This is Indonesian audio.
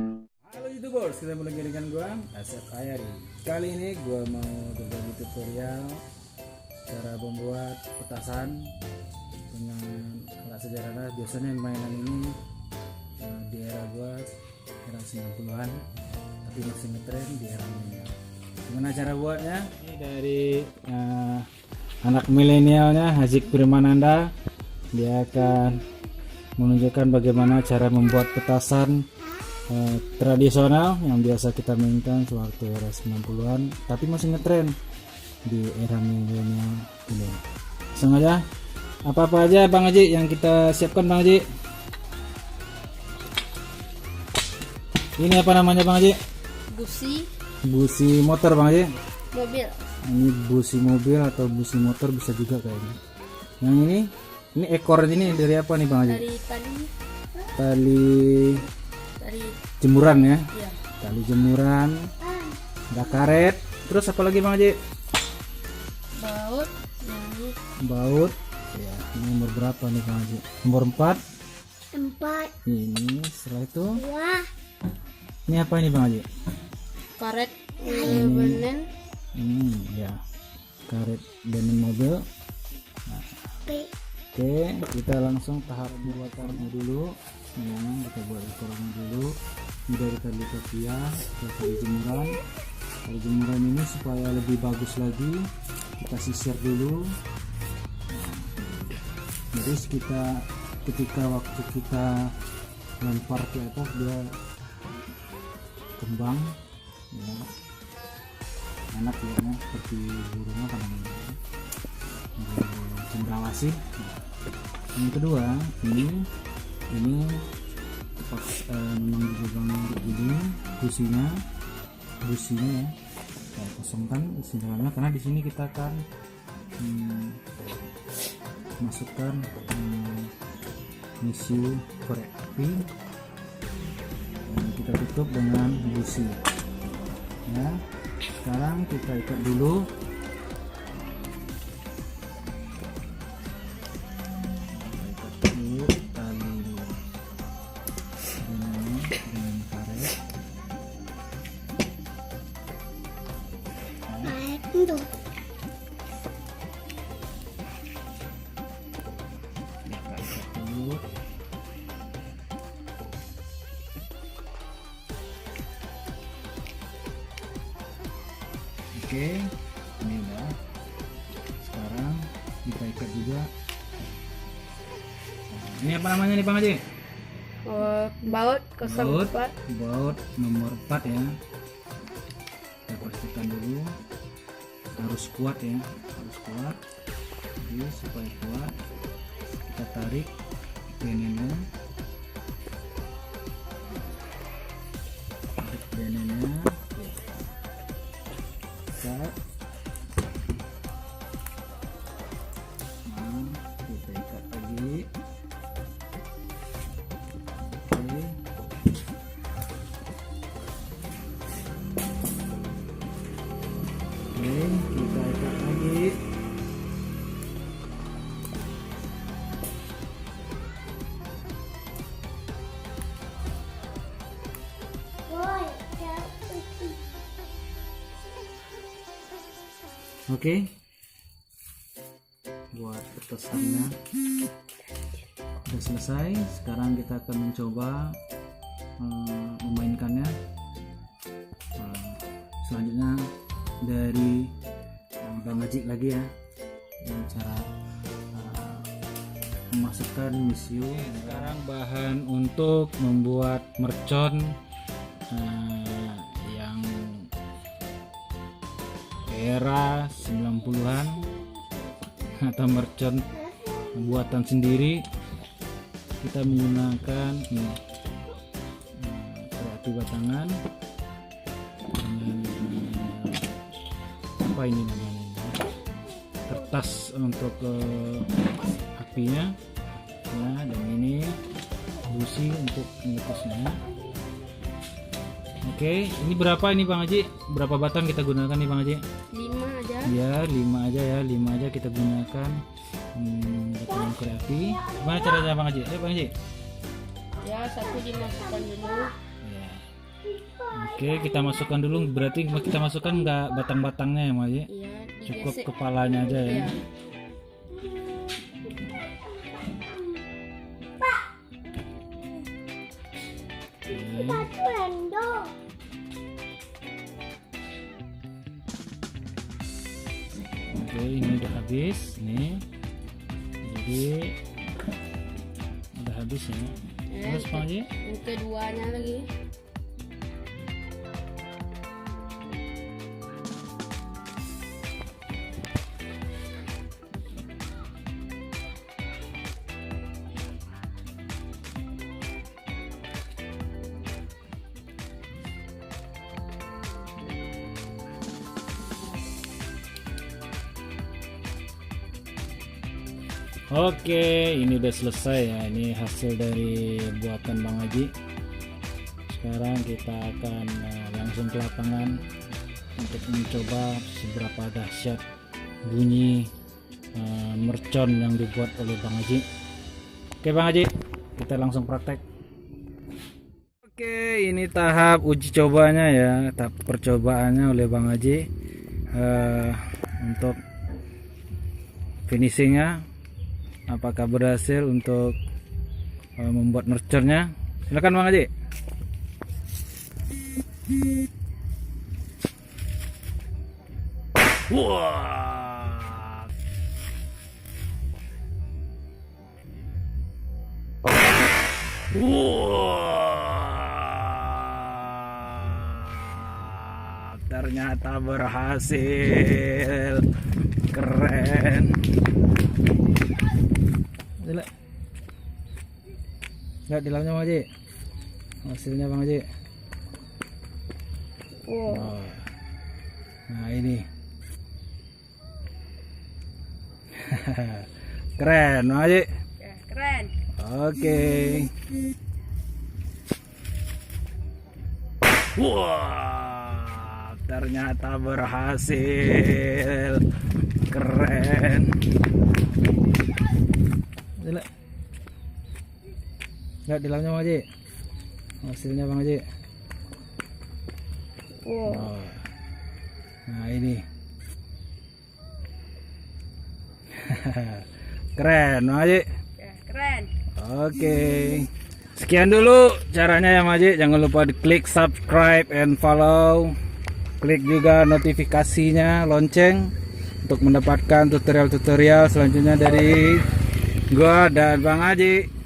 Halo YouTubers, ketemu lagi dengan gua Asep Ayari. Kali ini gua mau berbagi tutorial cara membuat petasan dengan alat sederhana. Biasanya mainan ini di era gua era 90-an, tapi masih ngetren di era milenial. Gimana cara buatnya? Ini dari anak milenialnya Hazik Firmananda. Dia akan menunjukkan bagaimana cara membuat petasan tradisional yang biasa kita mainkan sewaktu era 90-an, tapi masih ngetren di era milenial ini. Langsung aja. Apa-apa aja Bang Haji yang kita siapkan Bang Haji? Ini apa namanya Bang Haji? Busi motor Bang Haji. Mobil. Ini busi mobil atau busi motor bisa juga kayaknya. Yang ini ekor ini dari apa nih Bang Haji? Dari Tali dari jemuran ya. iya. Tali jemuran, ada karet, terus apa lagi Bang Haji? Baut. Baut. Ya, ini nomor berapa nih Bang Haji? Nomor 4. 4. Ini setelah itu. Wah. Ini apa ini Bang Haji? Karet benen. Ya. Karet benen mobil. Nah. Oke, kita langsung tahap buatannya dulu. Ya, kita buat ekornya dulu. Ini dari tali kepia ke tali jemuran. Tali jemuran ini supaya lebih bagus lagi kita sisir dulu. Nah, jadi ketika waktu kita lempar ke atas dia kembang, ya. Enak ya, seperti burung apa namanya, cendrawasih. Yang kedua ini memang dilubang begini businya ya, kita kosongkan isi dalamnya, karena di sini kita akan masukkan misiu korek api. Kita tutup dengan busi ya. Sekarang kita ikat dulu. Oke, ini udah. Sekarang kita ikat juga. Ini apa namanya nih Bang Haji? Baut 04. Baut nomor 4 ya. Kita pastikan dulu harus kuat ya, harus kuat. Jadi supaya kuat kita tarik benennya. Tarik benennya. Nah, kita ikat lagi. Oke, kita ikat lagi. Oke, buat petasannya sudah selesai. Sekarang kita akan mencoba memainkannya. Selanjutnya dari Bang Haji lagi ya, dengan cara memasukkan misiu. Sekarang bahan untuk membuat mercon yang era 90-an atau mercon buatan sendiri. Kita menggunakan korek api batangan dengan apa ini namanya, kertas untuk apinya ya, dan ini busi untuk mengukusnya. Oke, ini berapa ini Bang Haji? Berapa batang kita gunakan nih Bang Haji? 5 aja. Ya, 5 aja ya, 5 aja kita gunakan batang korek api. Gimana caranya Bang Haji? Bang Haji. Ya, satu dimasukkan dulu. Ya, Oke, kita masukkan dulu. Berarti kita masukkan nggak batang-batangnya ya, Maji? Iya, Cukup digesek. kepalanya aja ya. Iya. Oke, ini udah habis nih. Jadi udah habis ya. Terus Pak Haji? Yang keduanya lagi. Oke, ini udah selesai ya. Ini hasil dari buatan Bang Haji. Sekarang kita akan langsung ke lapangan untuk mencoba seberapa dahsyat bunyi mercon yang dibuat oleh Bang Haji. Oke Bang Haji, kita langsung praktek. Oke, ini tahap uji cobanya ya, tahap percobaannya oleh Bang Haji untuk finishingnya. Apakah berhasil untuk membuat merconnya? Silakan Bang Haji. Wah. Wah. Ternyata berhasil. Keren. Lihat di dalamnya Bang Haji, hasilnya Bang Haji. Wow. Nah ini keren Bang Haji. Ya, keren. Oke. Wah, ternyata berhasil. Keren. Lihat di dalamnya Bang Haji, hasilnya Bang Haji. Wow. Nah ini keren Bang Haji. Ya, keren. Oke, sekian dulu caranya ya Bang Haji. Jangan lupa diklik subscribe and follow, klik juga notifikasinya lonceng untuk mendapatkan tutorial-tutorial selanjutnya dari gua dan Bang Haji.